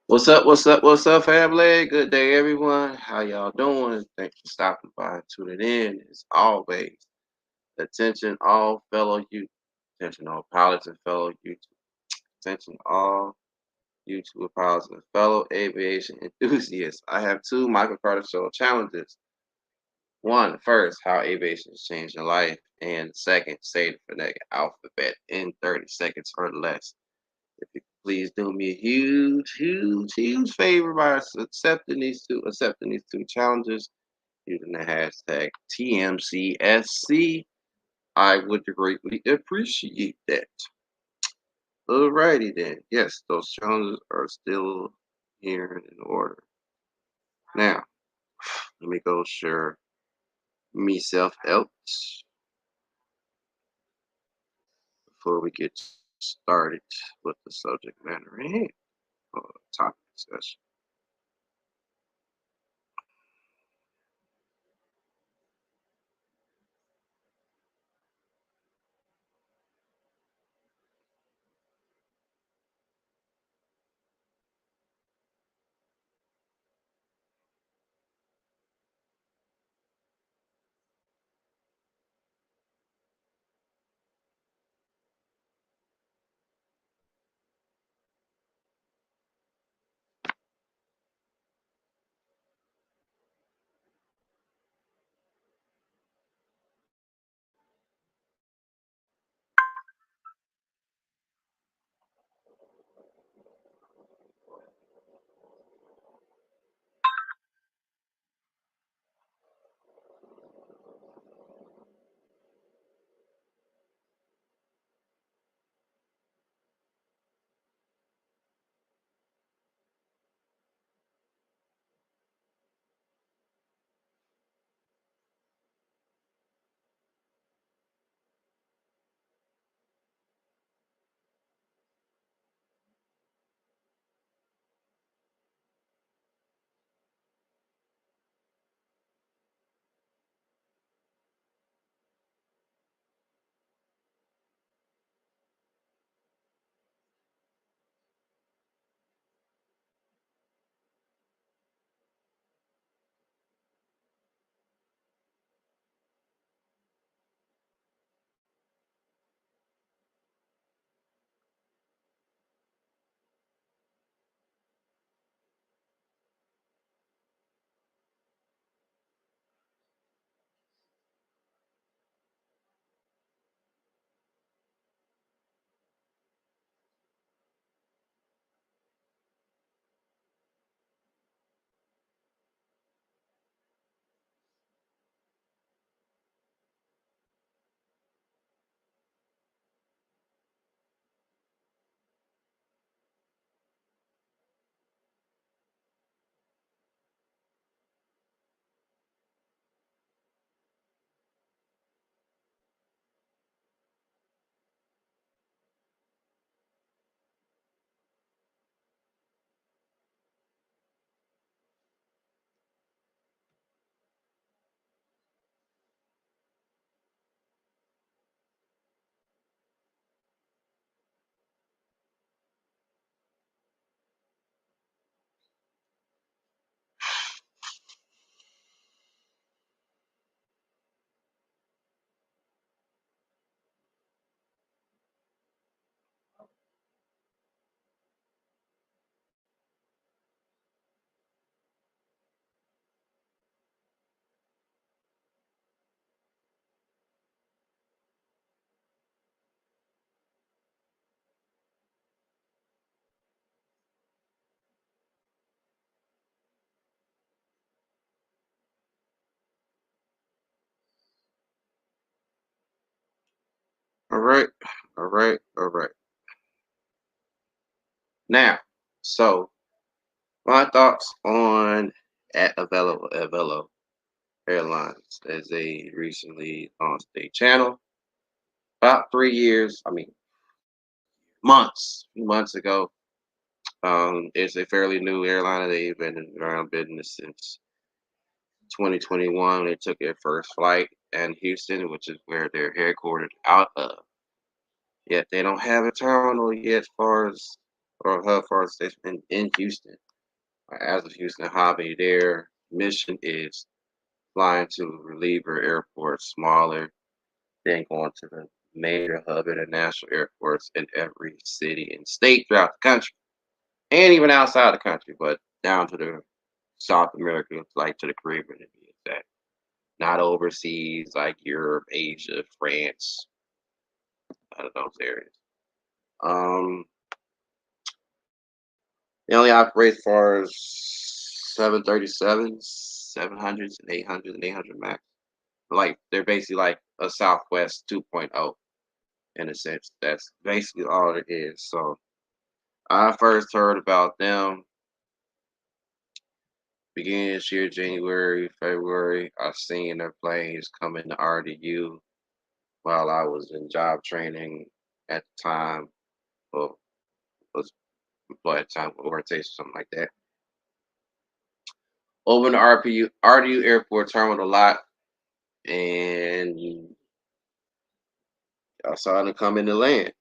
What's up? What's up? What's up, family? Good day, everyone. How y'all doing? Thanks for stopping by and tuning in. As always, attention all fellow youth, attention all pilots and fellow youth, attention all YouTube pilots and fellow aviation enthusiasts. I have two Michael Carter Show challenges. One, first, how aviation has changed your life, and second, say the phonetic alphabet in 30 seconds or less. If you could please do me a huge favor by accepting these two challenges using the hashtag TMCSC, I would greatly appreciate that. Alrighty then. Yes, those challenges are still here in order. Now, let me go share myself out before we get started with the subject matter in hand or topic discussion. All right, all right. Now, so my thoughts on at Avelo Airlines as they recently launched a channel about 3 years, I mean months ago. It's a fairly new airline. They've been around business since 2021. They took their first flight in Houston, which is where they're headquartered out of. Yet they don't have a terminal yet, as far as or hub for our station in Houston. As of Houston Hobby, their mission is flying to reliever airports smaller than going to the major hub international airports in every city and state throughout the country, and even outside the country, but down to the South America, like to the Caribbean, to be exact. Not overseas like Europe, Asia, France, out of those areas. Um, they only operate as far as 737s, 700s, and 800s and 800 max. Like they're basically like a Southwest 2.0 in a sense. That's basically all it is. So I first heard about them beginning this year, January, February. I seen their planes coming to RDU while I was in job training at the time. Well, was employed at the time, orientation, something like that. Over the RDU airport terminal lot, and I saw them come into land.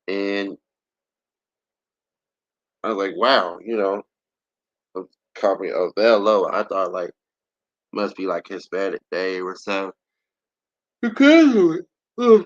And I was like, wow, a company of Velo. I thought like must be like Hispanic Day or something. Because of it. Oh,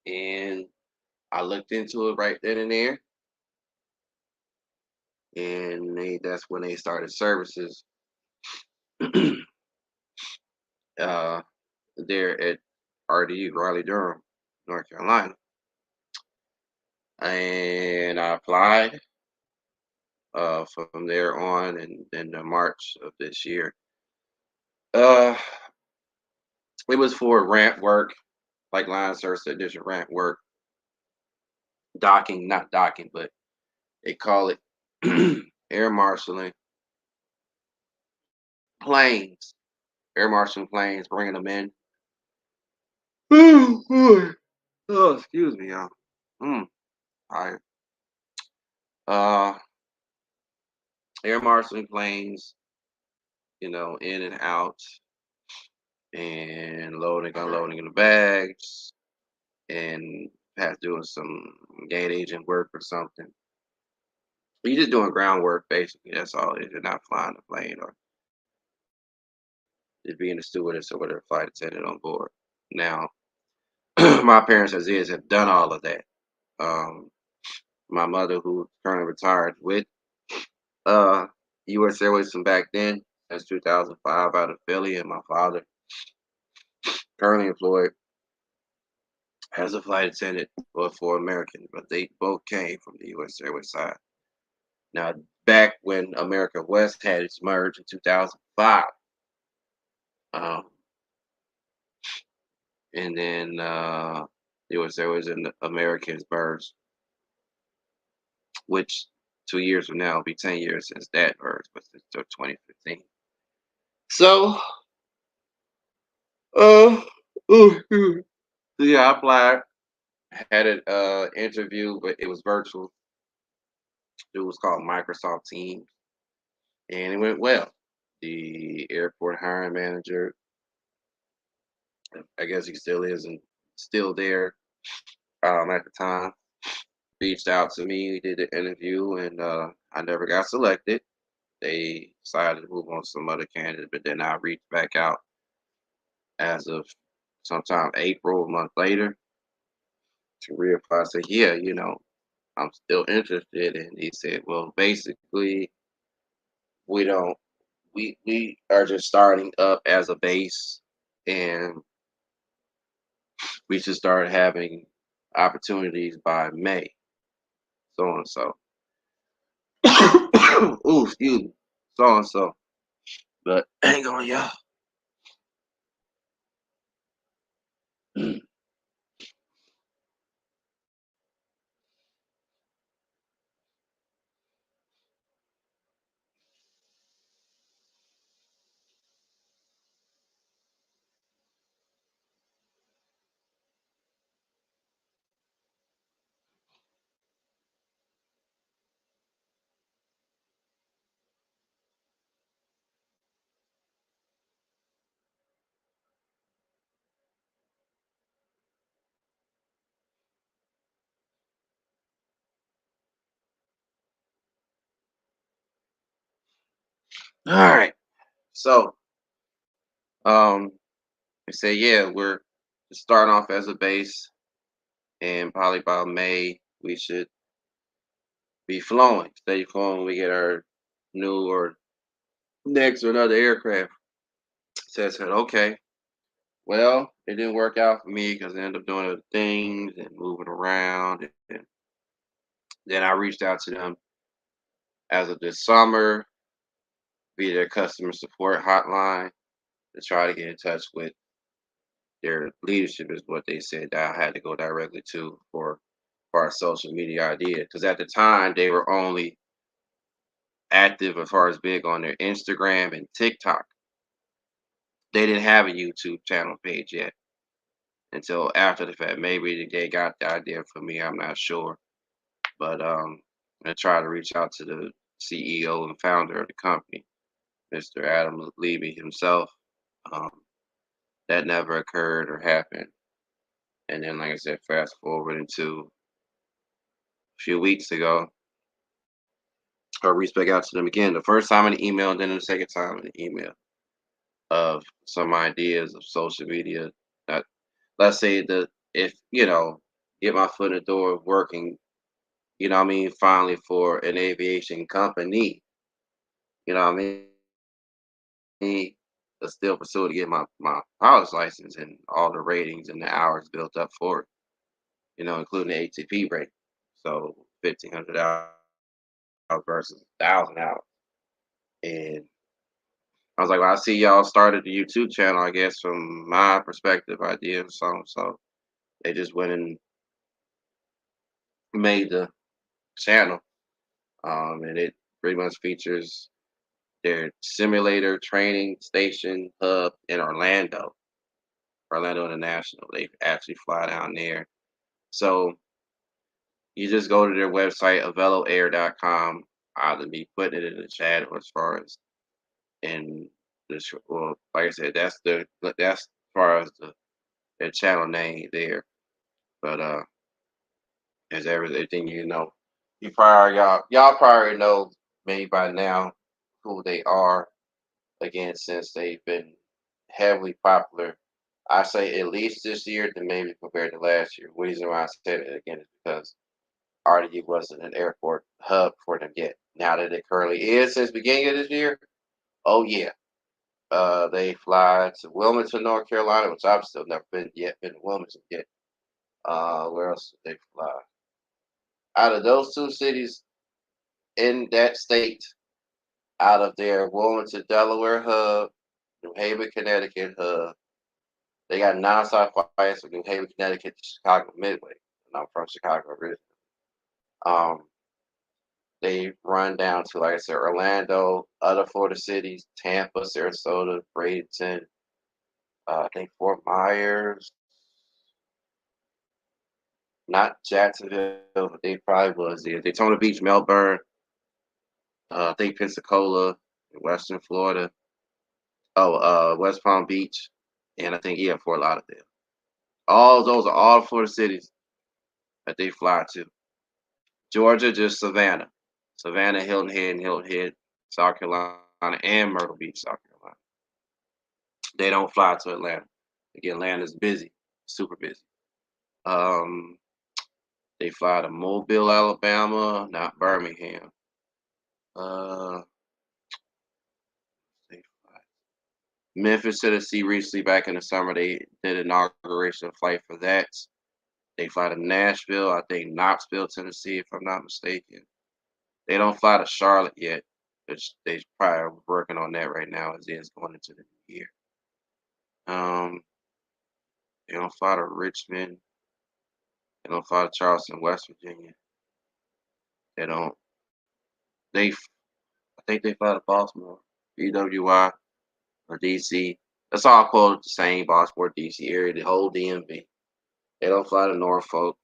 and I looked into it right then and there, and that's when they started services uh, there at RDU, Raleigh Durham, North Carolina. And I applied from there on in the March of this year. Uh, it was for ramp work, like line service addition ramp work, docking, not docking, but they call it air marshaling planes, air marshaling planes, bringing them in. Oh, boy. Oh, excuse me, y'all. Mm, I uh, air marshaling planes, in and out, and loading, unloading in the bags, and perhaps doing some gate agent work or something. You're just doing groundwork, basically. That's all it is. You're not flying the plane or just being a stewardess or whatever flight attendant on board. Now, my parents, as is, have done all of that. Um, my mother, who currently retired with uh, U.S. Airways from back then, since 2005 out of Philly, and my father, currently employed as a flight attendant for American, but they both came from the U.S. Airways side. Now, back when America West had its merge in 2005, um, and then U.S. Airways and Americans merged, which 2 years from now will be 10 years since that merged, but it's still 2015. So, uh, so yeah, I applied, had an interview, but it was virtual. It was called Microsoft Teams, and it went well. The airport hiring manager, I guess he still is and still there at the time, reached out to me, did the interview, and I never got selected. They decided to move on to some other candidate, but then I reached back out as of sometime April, a month later, to reapply. Say, yeah, I'm still interested. And he said, well, basically, we don't, we are just starting up as a base, and we should start having opportunities by May, so and so. Ooh, excuse me, so and so. But hang on, y'all. All right. So, um, they say, yeah, we're starting off as a base, and probably by May we should be flowing, steady flowing. When we get our new or next or another aircraft. So I said, okay. Well, it didn't work out for me because I ended up doing other things and moving around. And then I reached out to them as of this summer via their customer support hotline to try to get in touch with their leadership, is what they said that I had to go directly to for our social media idea. Because at the time they were only active as far as big on their Instagram and TikTok. They didn't have a YouTube channel page yet until after the fact. Maybe they got the idea from me. I'm not sure, but I tried to reach out to the CEO and founder of the company, Mr. Adam Levy himself. Um, that never occurred or happened. And then, like I said, fast forward into a few weeks ago, I reached back out to them again. The first time in the email, and then the second time in the email of some ideas of social media. That, let's say that if get my foot in the door of working, what I mean, finally for an aviation company, what I mean, to still pursue to get my pilot's license and all the ratings and the hours built up for it, including the ATP rate. So 1,500 hours versus 1,000 hours. And I was like, well, I see y'all started the YouTube channel, I guess from my perspective, idea or something. So they just went and made the channel. And it pretty much features their simulator training station hub in Orlando International. They actually fly down there. So you just go to their website, aveloair.com. I'll be putting it in the chat, or as far as in well, like I said, that's as far as their channel name there. But as everything y'all probably know maybe by now who they are. Again, since they've been heavily popular, I say at least this year, than maybe compared to last year. The reason why I said it again is because RDU wasn't an airport hub for them yet. Now that it currently is since beginning of this year, oh yeah. They fly to Wilmington, North Carolina, which I've still never been to Wilmington yet. Where else did they fly? Out of those two cities in that state, out of their Wilmington, Delaware hub, New Haven, Connecticut hub, they got nonstop flights from New Haven, Connecticut to Chicago Midway. And I'm from Chicago originally. Um, they run down to, like I said, Orlando, other Florida cities, Tampa, Sarasota, Bradenton, I think Fort Myers, not Jacksonville, but they probably was there. Daytona Beach, Melbourne, I think Pensacola, Western Florida. Oh, West Palm Beach, and I think Fort Lauderdale. All those are all Florida cities that they fly to. Georgia, just Savannah, Hilton Head, South Carolina, and Myrtle Beach, South Carolina. They don't fly to Atlanta. Again, Atlanta's busy, super busy. Um, they fly to Mobile, Alabama, not Birmingham. Uh, they fly Memphis, Tennessee. Recently, back in the summer, they did an inauguration flight for that. They fly to Nashville, I think Knoxville, Tennessee, if I'm not mistaken. They don't fly to Charlotte yet, which they probably working on that right now as it's going into the new year. Um, they don't fly to Richmond. They don't fly to Charleston, West Virginia. They don't. I think they fly to Baltimore, BWI, or DC. That's all called the same Baltimore, DC area, the whole DMV. They don't fly to Norfolk.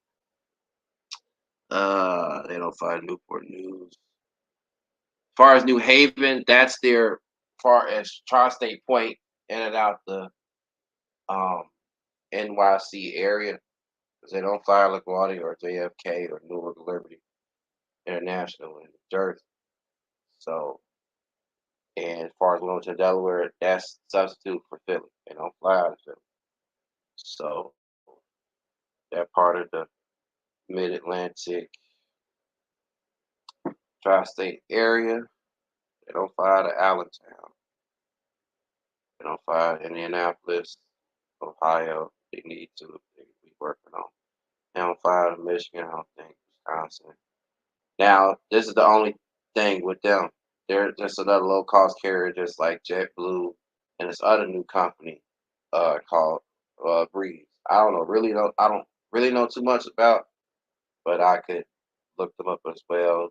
They don't fly to Newport News. As far as New Haven, that's their far as Tri-State Point in and out the um, NYC area, because they don't fly LaGuardia or JFK or Newark Liberty International in New Jersey. So And as far as Wilmington, Delaware, that's substitute for Philly. They don't fly out of Philly. So that part of the Mid Atlantic tri state area, they don't fly out of Allentown. They don't fly out of Indianapolis, Ohio. They need to. They be working on. They don't fly out of Michigan, I don't think, Wisconsin. Now, this is the only thing with them. They're just another low cost carrier, just like JetBlue and this other new company called Breeze. I don't really know too much about, but I could look them up as well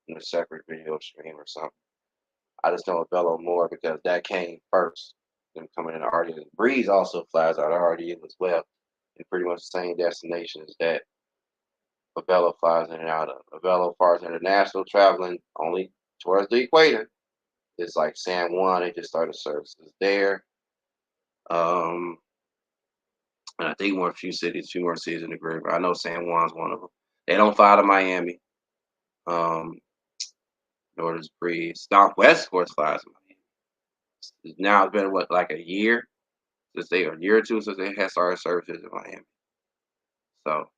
in a separate video stream or something. I just know Velo more because that came first. Them coming in RDU. Breeze also flies out of RDU as well, in pretty much the same destinations that Avelo flies in and out of. Avelo flies international, traveling only towards the equator. It's like San Juan. They just started services there. Um, and I think a few more cities in the Caribbean. I know San Juan's one of them. They don't fly to Miami. Um, nor does Breeze. Southwest, of course, flies to Miami. Now it's been what, like a year a year or two since they had started services in Miami. So,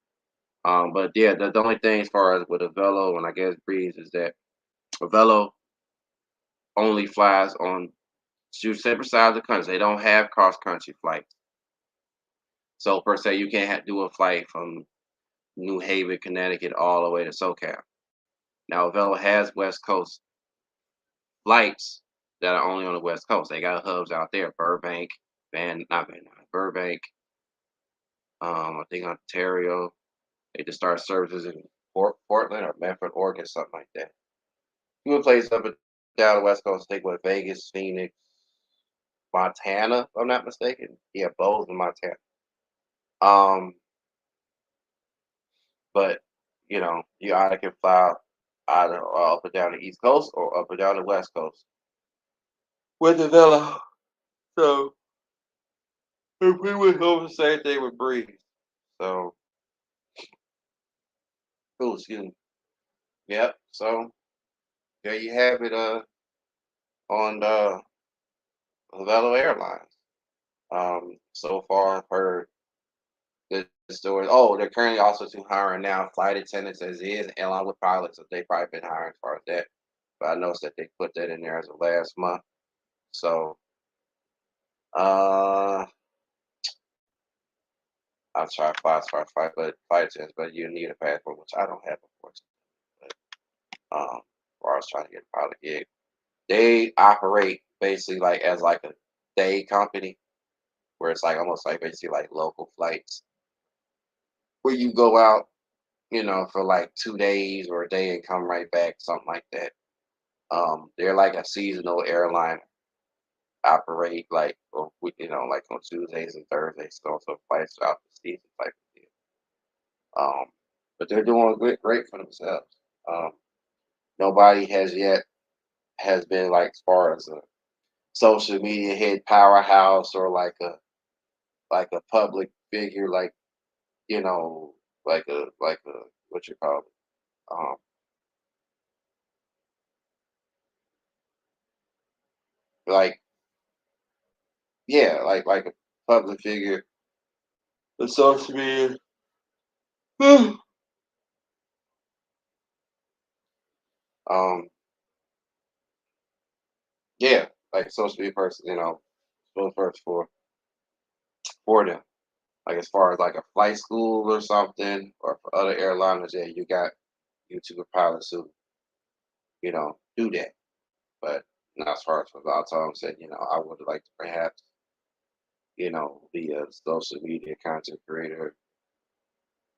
but yeah, the only thing as far as with Avelo and I guess Breeze is that Avelo only flies on two separate sides of the country. They don't have cross country flights. So per se, you can't do a flight from New Haven, Connecticut, all the way to SoCal. Now, Velo has West Coast flights that are only on the West Coast. They got hubs out there, Burbank, not Van Nuys, Burbank, I think Ontario. They just started services in Portland or Medford, Oregon, something like that. You would place up and down the West Coast, think with Vegas, Phoenix, Montana, if I'm not mistaken. Yeah, both in Montana. Um, but you either can fly either up and down the East Coast or up and down the West Coast with the Velo. So if we would hope the same thing with Breeze. So, oh, excuse me. Yep. So there you have it. On the Velo Airlines. So far I've heard good stories. Oh, they're currently also too hiring now flight attendants as is, along with pilots. So they probably been hiring as far as that. But I noticed that they put that in there as of last month. So uh I'll try to fly as far as flight attendants, but you need a passport, which I don't have unfortunately. But or I was trying to get a pilot gig. They operate basically like as like a day company where it's like almost like basically like local flights where you go out, for like 2 days or a day and come right back, something like that. They're like a seasonal airline, operate like, like on Tuesdays and Thursdays, so flights throughout the season type of deal. But they're doing great for themselves. Um, Nobody has been like as far as a social media head powerhouse or like a public figure, like you know, like a what you call it, like yeah, like a public figure, the social media. um, yeah, like social media person, spokesperson for them. Like as far as like a flight school or something, or for other airliners, yeah, you got YouTuber pilots who do that. But not as far as for Tom said, I would like to perhaps be a social media content creator,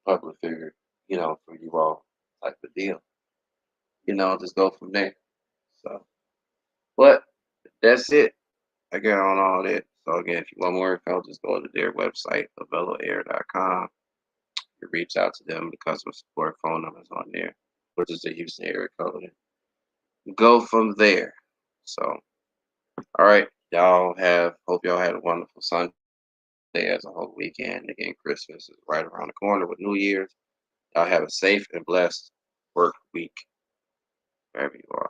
public figure, for you all type of deal. Just go from there. So, but that's it. I got on all that. So again, if you want more info, just go to their website, aveloair.com. You reach out to them. The customer support phone number is on there, which is the Houston area code. And go from there. So, all right, hope y'all had a wonderful Sunday as a whole weekend. Again, Christmas is right around the corner with New Year's. Y'all have a safe and blessed work week wherever you are.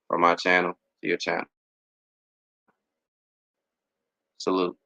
From my channel, to your channel. Salute.